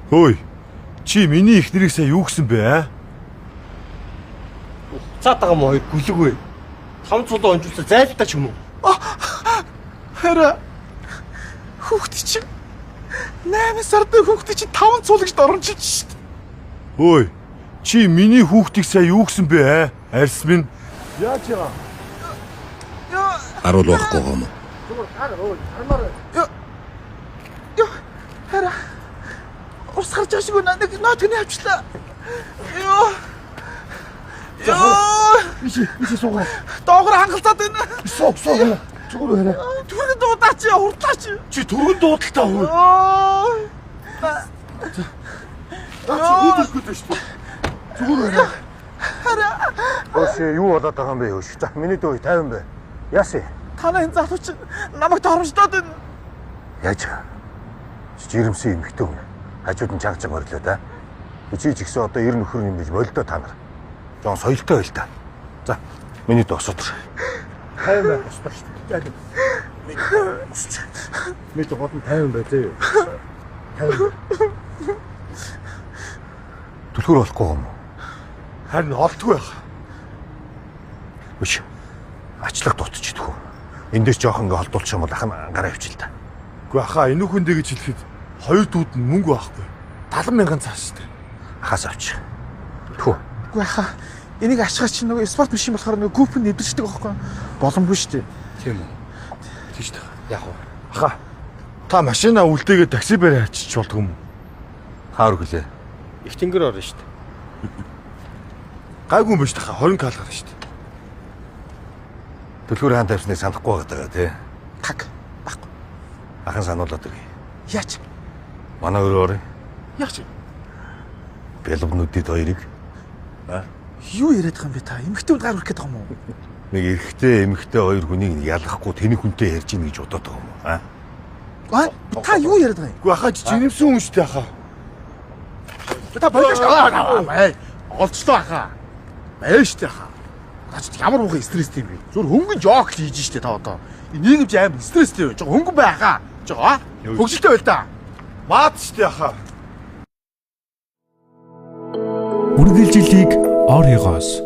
Хөөе. Чи миний ихнэрийг сая юу гэсэн бэ? Цаатагаа мó гүлгвэ. 5 цулуу онжуулсан зайлтаа ч юм уу? Хараа. Хүүхд чинь 8 сард хүүхд чинь 5 цуулагт оромжилж шít. Хөөе. Чи миний хүүхдийг сая юу гэсэн бэ? Арьс минь. Яаж яа? Харуул байхгүй юм уу? Хараа. Ус гарч байгаа шиг байна. Нэг ноотгоны авчлаа. Йоо. Иши суугаа. Доогоор хангалцаад байна. Суу. Зүгээр байна. Түргэн дуудаач, хурдлаач. Чи түргэн дуудалтаа хөө. Чи шүү дээ. Зүгээр байна. Өөс юу болоод байгаа юм бэ хөөш. За миний дөө 50 бай. Яасан? Танай энэ залууч намайг торомжтоод байна. Яаж? Жирэмсэн эмхтэй хүн. Хажууд нь чагжиг орлоо да. Чи ч ихсэн одоо 90 нөхөр юм биш болдоо та нар. Жон соёлтой байл та. За миний дөө осотор. 50 байх ёстой шүү дээ. Мэд гол нь 50 бай зөө. 50. Түлхүүр болохгүй юм уу? Харин олдгүй байх. Үгүй. Ачлаг дутчихдгүй. Эндээс жоох ингээ холдуулчих юм бол ах нь гараа авчил та. Үгүй ахаа энэ хүндээ гэж хэлэхэд хоёр дүүд нь мөнгө байхгүй. 70,000 цааш шүү дээ. Ахаас авчих. Тхүү. Үгүй хаа. Энийг ашиглаж чинь нөгөө спорт машин болохоор нөгөө купон нэвдэрчдэг байхгүй боломжгүй шүү дээ. Тийм үү. Тийш дээ. Яг уу. Ахаа. Та машинаа үлдээгээд такси барай ачиж болдгоо юм уу? Хаар гэлээ. Их тэнгэр орно шүү дээ. Гайгүй юм биш тахаа 20 кал гарна шүү дээ. Түлхүүр хаан тавьсныг санахгүй байгаа тий. Таг. Баггүй. Ахын сануулаад ирье. Яач? Манай өрөөр Яач? бэлгнүүдийн хоёрыг Юу яриад байгаа юм бэ та? Эмэгтэй үнд гар хүрэх гээд байгаа юм уу? нэг эрэгтэй эмэгтэй хоёр хүнийг ялгахгүй тэний хүнтэй ярьж ийн гэж бодоод байгаа юм уу? Та юу яриад байгаа юм? Үгүй ахаа жирэмсэн хүн шүү дээ ахаа. Та болооч олцлоо ахаа. Байж тээ ахаа. Наач ямар муухай стресстэй юм бэ? Зүр хөнгөн жок л хийж штэ та одоо. Нийгэмж аим стресстэй байж. Хөнгөн бай ахаа. Жоо. Хөгжилтэй байл та. Маад шүү дээ ахаа. Үргэлжилийг оройгоос